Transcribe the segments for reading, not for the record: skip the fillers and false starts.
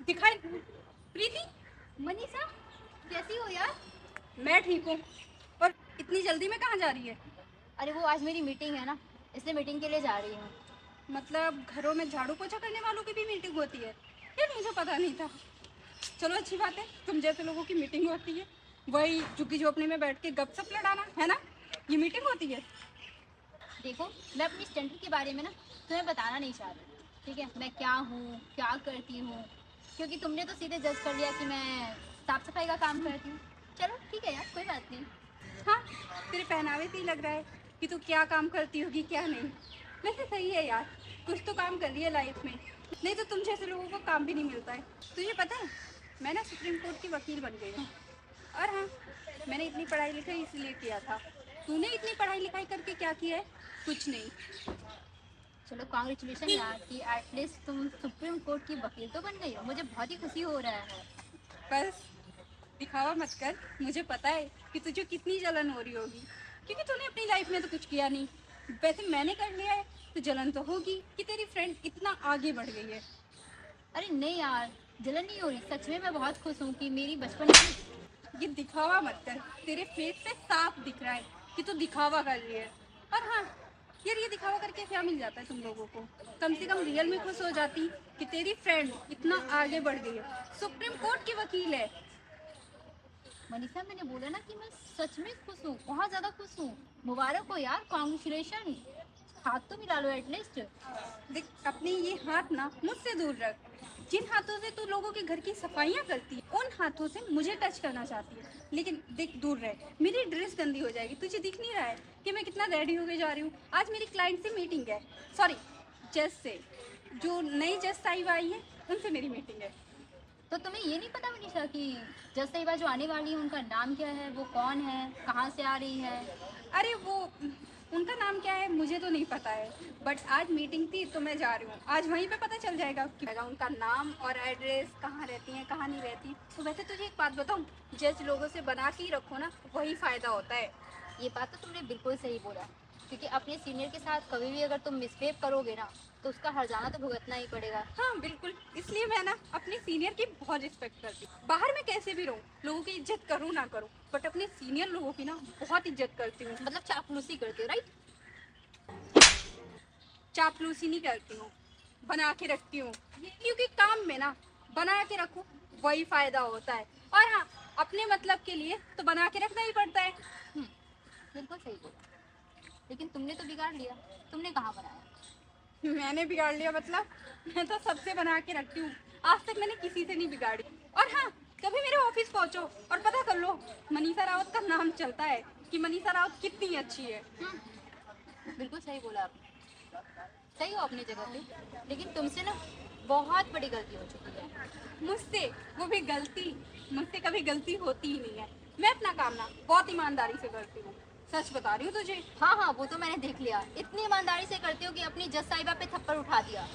दिखाई प्रीति। मनीषा, कैसी हो यार? मैं ठीक हूँ, पर इतनी जल्दी में कहाँ जा रही है? अरे वो आज मेरी मीटिंग है ना, इसलिए मीटिंग के लिए जा रही हूँ। मतलब घरों में झाड़ू पोछा करने वालों की भी मीटिंग होती है? यार मुझे पता नहीं था। चलो अच्छी बात है, तुम जैसे लोगों की मीटिंग होती है। वही झुग्गी झोपड़ी में बैठ के गपशप लड़ाना है ना, ये मीटिंग होती है? देखो, मैं अपनी स्टैंडर्ड के बारे में ना तुम्हें बताना नहीं चाह रही, ठीक है? मैं क्या हूँ, क्या करती हूँ, क्योंकि तुमने तो सीधे जज कर लिया कि मैं साफ सफाई का काम करती हूँ। चलो ठीक है यार, कोई बात नहीं। हाँ, तेरे पहनावे से ही लग रहा है कि तू क्या काम करती होगी क्या नहीं। वैसे सही है यार, कुछ तो काम कर रही है लाइफ में, नहीं तो तुम जैसे लोगों को काम भी नहीं मिलता है। तुझे पता है, मैं ना सुप्रीम कोर्ट की वकील बन गई हूँ। और हाँ, मैंने इतनी पढ़ाई लिखाई इसलिए किया था। तूने इतनी पढ़ाई लिखाई करके क्या किया है? कुछ नहीं। चलो कॉन्ग्रेचुलेशन यार कि एटलीस्ट तुम सुप्रीम कोर्ट की वकील तो बन गई हो। मुझे बहुत ही खुशी हो रहा है। बस दिखावा मत कर, मुझे पता है कि तुझे कितनी जलन हो रही होगी, क्योंकि तूने अपनी लाइफ में तो कुछ किया नहीं। वैसे मैंने कर लिया है तो जलन तो होगी कि तेरी फ्रेंड इतना आगे बढ़ गई है। अरे नहीं यार, जलन नहीं हो रही, सच में मैं बहुत खुश हूँ कि मेरी बचपन की। ये दिखावा मत कर, तेरे फेस पे साफ दिख रहा है कि तू दिखावा कर रही है। और हाँ यार, ये दिखावा करके क्या मिल जाता है तुम लोगों को? कम से कम रियल में खुश हो जाती कि तेरी फ्रेंड इतना आगे बढ़ गई है, सुप्रीम कोर्ट की वकील है। मनीषा, मैंने बोला ना कि मैं सच में खुश हूँ, बहुत ज्यादा खुश हूँ। मुबारक हो यार, कॉन्ग्रेचुलेशन। हाथ तो मिला लो एटलीस्ट। देख, अपने ये हाथ ना मुझसे दूर रख। जिन हाथों से तू लोगों के घर की सफाइयाँ करती है, उन हाथों से मुझे टच करना चाहती है, लेकिन देख दूर रह। मेरी ड्रेस गंदी हो जाएगी। तुझे दिख नहीं रहा है कि मैं कितना रेडी होके जा रही हूँ? आज मेरी क्लाइंट से मीटिंग है, सॉरी जज से। जो नई जज साहिबा आई है उनसे मेरी मीटिंग है। तो तुम्हें ये नहीं पता मनीषा कि जज साहिबा जो आने वाली है उनका नाम क्या है, वो कौन है, कहाँ से आ रही है? अरे वो, उनका नाम क्या है मुझे तो नहीं पता है, बट आज मीटिंग थी तो मैं जा रही हूँ। आज वहीं पे पता चल जाएगा कि उनका नाम और एड्रेस, कहाँ रहती हैं कहाँ नहीं रहती। तो वैसे तुझे एक बात बताऊँ, जज लोगों से बना के ही रखो ना, वही फ़ायदा होता है। ये बात तो तुमने बिल्कुल सही बोला, क्योंकि अपने सीनियर के साथ कभी भी अगर तुम मिसबिहेव करोगे ना तो उसका हर्जाना तो भुगतना ही पड़ेगा। हाँ बिल्कुल, इसलिए मैं ना अपने सीनियर की बहुत रिस्पेक्ट करती हूँ। बाहर में कैसे भी रहूँ, लोगों की इज्जत करूँ ना करूँ, बट अपने सीनियर लोगों की ना बहुत इज्जत करती हूँ। मतलब चापलूसी करते हो, राइट? चापलूसी नहीं करती हूँ, बना के रखती हूँ, क्योंकि काम में ना बना के रखो वही फायदा होता है। और हाँ, अपने मतलब के लिए तो बना के रखना ही पड़ता है। बिल्कुल सही बोला, लेकिन तुमने तो बिगाड़ लिया। तुमने कहाँ बनाया? मैंने बिगाड़ लिया मतलब? मैं तो सबसे बना के रखती हूँ, आज तक मैंने किसी से नहीं बिगाड़ी। और हाँ, कभी मेरे ऑफिस पहुँचो और पता कर लो, मनीषा रावत का नाम चलता है कि मनीषा रावत कितनी अच्छी है। बिल्कुल सही बोला आपने, सही हो अपनी जगह पे, लेकिन तुमसे ना बहुत बड़ी गलती हो चुकी है। मुझसे? वो भी गलती? मुझसे कभी गलती होती ही नहीं है। मैं अपना काम ना बहुत ईमानदारी से करती हूँ, सच बता रही हूँ तुझे। हाँ हाँ, वो तो मैंने देख लिया, इतनी ईमानदारी से करते हो कि अपनी जज साहिबा पे थप्पड़ उठा दिया।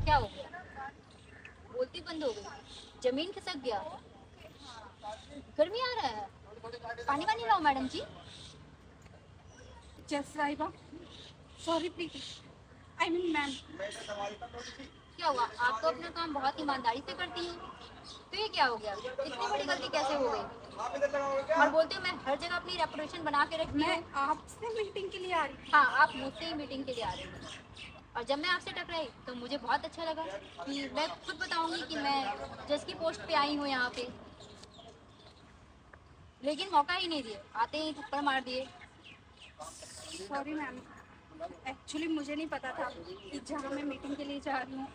क्या हो गया? बोलती बंद हो गई? जमीन खिसक गया? गर्मी आ रहा है, पानी वानी लाओ मैडम जी। जस साहिबा, sorry please, I mean ma'am. क्या हुआ? आप तो अपना काम बहुत ईमानदारी से करती हैं, तो ये क्या हो गया? इतनी बड़ी गलती कैसे हो गई? और बोलते हो मैं हर जगह अपनी रेपुटेशन बना के रखती मैं हूँ। आपसे मीटिंग के लिए आ रही हाँ, आप मुझसे ही मीटिंग के लिए आ रही हैं। और जब मैं आपसे टकराई तो मुझे बहुत अच्छा लगा कि मैं खुद बताऊंगी कि मैं जज की पोस्ट पे आई हूँ यहाँ पे, लेकिन मौका ही नहीं दिए, आते ही थप्पड़ मार दिए। हूँ। सॉरी मैम, एक्चुअली मुझे नहीं पता था कि जहाँ मैं मीटिंग के लिए जा रही हूँ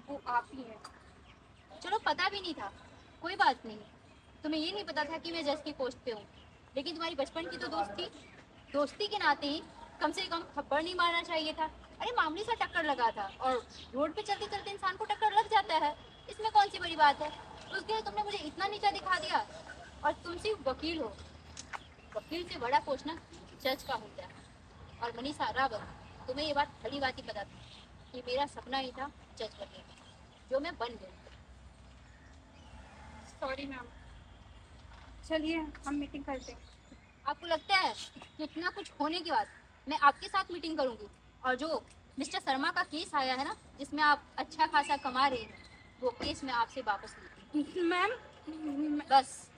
वो आप ही हैं। चलो पता भी नहीं था, कोई बात नहीं। तुम्हें ये नहीं पता था कि मैं जज की पोस्ट पे हूँ, लेकिन तुम्हारी बचपन की तो दोस्त थी, दोस्ती के नाते ही कम से कम थप्पड़ नहीं मारना चाहिए था। अरे मामूली सा टक्कर लगा था, और रोड पे चलते चलते इंसान को टक्कर लग जाता है, इसमें कौन सी बड़ी बात है? उसके लिए तुमने मुझे इतना नीचा दिखा दिया, और तुम सिर्फ वकील हो। वकील से बड़ा पोस्ट ना जज का होता है। और मनीषा रावत, तुम्हें ये बात भली बात ही पता थी कि मेरा सपना ही था जज बनने का, जो मैं बन गई। सॉरी मैम, चलिए हम मीटिंग करते हैं। आपको लगता है कि इतना कुछ होने के बाद मैं आपके साथ मीटिंग करूंगी, और जो मिस्टर शर्मा का केस आया है ना, जिसमें आप अच्छा खासा कमा रहे हैं, वो केस मैं आपसे वापस लेती मैम हूँ। बस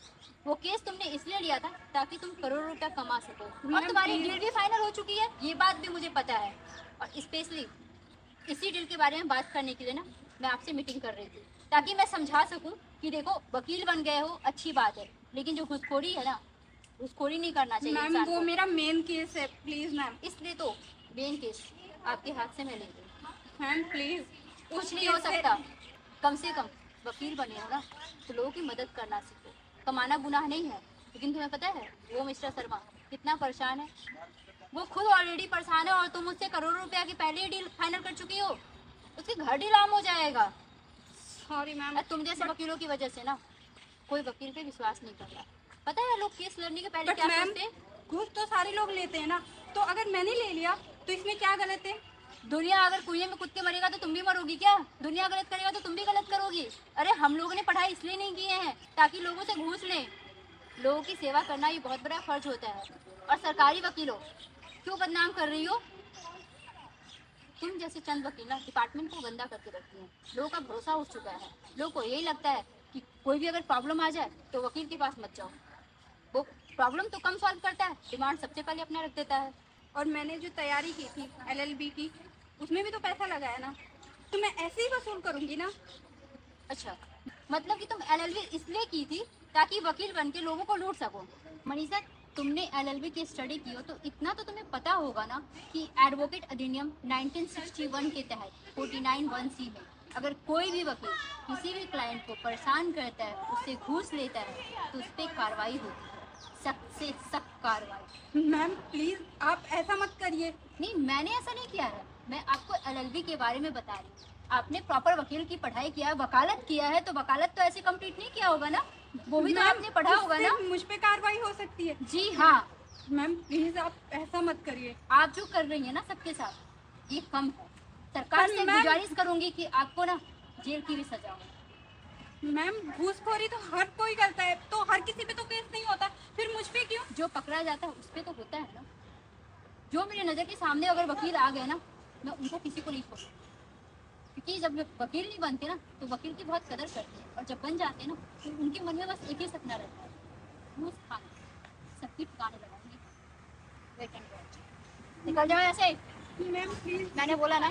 वो केस तुमने इसलिए लिया था ताकि तुम करोड़ों रुपया कमा सको, और मैम, तुम्हारी please। डील भी फाइनल हो चुकी है, ये बात भी मुझे पता है। और स्पेशली इसी डील के बारे में बात करने के लिए ना मैं आपसे मीटिंग कर रही थी, ताकि मैं समझा सकूं कि देखो वकील बन गए हो अच्छी बात है, लेकिन जो घूसखोरी है ना, घूसखोरी नहीं करना चाहिए मैम इंसान वो को। मेरा मेन केस है, प्लीज मैम। इसलिए तो मेन केस आपके हाथ से मैं ले गई। मैम प्लीज, कुछ नहीं हो सकता, कम से कम वकील बने हो ना तो लोगों की मदद करना सीखो। कमाना गुनाह नहीं है, लेकिन तुम्हें पता है वो मिस्टर शर्मा कितना परेशान है। वो खुद ऑलरेडी परेशान है और तुम उससे करोड़ों रुपया की पहले ही डील फाइनल कर चुकी हो, उसके घर डीलाम हो जाएगा। Sorry ma'am. और तुम जैसे वकीलों की वजह से ना कोई वकील पे विश्वास नहीं कर रहा। पता है लोग केस लड़ने के पहले बट क्या मैम, सोचते हैं? घूस तो सारे लोग लेते हैं ना, तो अगर मैंने ले लिया तो इसमें क्या गलत है? दुनिया अगर कुएं में कूद के मरेगा तो तुम भी मरोगी क्या? दुनिया गलत करेगा तो तुम भी गलत करोगी। अरे हम लोगों ने पढ़ाई इसलिए नहीं किए हैं ताकि लोगों से घूस लें। लोगों की सेवा करना ये बहुत बड़ा फर्ज होता है। और सरकारी वकीलों क्यों बदनाम कर रही हो? तुम जैसे चंद वकील ना डिपार्टमेंट को गंदा करके रखती हैं। लोगों का भरोसा उठ चुका है। लोगों को यही लगता है कि कोई भी अगर प्रॉब्लम आ जाए तो वकील के पास मत जाओ, वो प्रॉब्लम तो कम सॉल्व करता है, डिमांड सबसे पहले अपना रख देता है। और मैंने जो तैयारी की थी LLB की, उसमें भी तो पैसा लगाया ना, तो मैं ऐसे ही वसूल करूंगी ना। अच्छा, मतलब कि तुम LLB इसलिए की थी ताकि वकील बन के लोगों को लूट सको। मनीषा, तुमने LLB की स्टडी की हो तो इतना तो तुम्हें पता होगा ना कि एडवोकेट अधिनियम 1961 के तहत 49(1)(c) में अगर कोई भी वकील किसी भी क्लाइंट को परेशान करता है, उससे घूस लेता है, तो उस पर कार्रवाई होती है, सख्त से सख्त कार्रवाई। मैम प्लीज आप ऐसा मत करिए। नहीं, मैंने ऐसा नहीं किया है, मैं आपको LLB के बारे में बता रही हूँ। आपने प्रॉपर वकील की पढ़ाई किया है, वकालत किया है, तो वकालत तो ऐसे कंप्लीट नहीं किया होगा ना, वो भी तो मैम, आपने पढ़ा होगा ना। मुझ पे कार्रवाई हो सकती है। जी हाँ, मैम प्लीज आप ऐसा मत करिए। आप जो कर रही है ना सबके साथ, ये कम है। सरकार पर से मैम- गुजारिश करूंगी कि आपको ना जेल की भी सजा हो। मैम घूसखोरी तो हर कोई करता है, तो हर किसी पे तो केस नहीं होता, फिर मुझ पे क्यों? जो पकड़ा जाता है उस पर तो होता है ना। जो मेरी नज़र के सामने अगर वकील आ गए ना, मैं उनको किसी को नहीं छोड़ूंगी, क्योंकि जब वकील नहीं बनते ना तो वकील की बहुत कदर करते हैं, और जब बन जाते हैं ना तो उनके मन में बस एक ही सपना रहता है, घूस खाना। सबकी ठिकाने लगाऊंगी। Wait and watch. निकल जाओ ऐसे, मैम प्लीज। मैंने बोला ना।